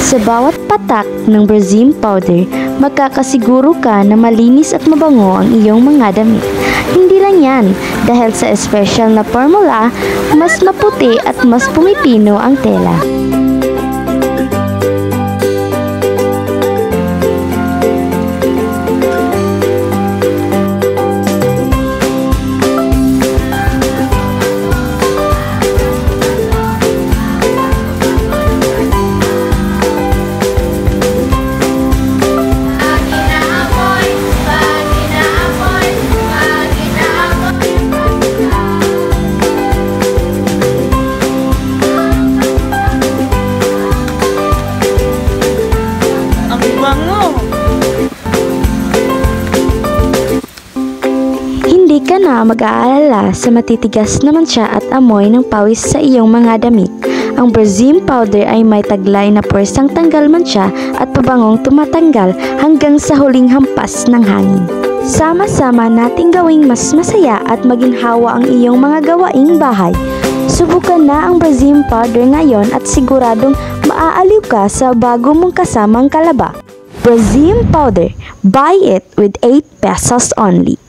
Sa bawat patak ng Brazil powder, magkakasiguro ka na malinis at mabango ang iyong mga damit. Hindi lang yan, dahil sa espesyal na formula, mas maputi at mas pumipino ang tela. Hindi ka na mag-aalala sa matitigas na mantsa at amoy ng pawis sa iyong mga damit. Ang Brazil powder ay may taglay na puwersang tanggal mantsa at pabangong tumatanggal hanggang sa huling hampas ng hangin. Sama-sama nating gawing mas masaya at maginhawa ang iyong mga gawaing bahay. Subukan na ang Brazil powder ngayon at siguradong maaaliw ka sa bago mong kasamang kalaba. Brazil powder, buy it with 8 pesos only.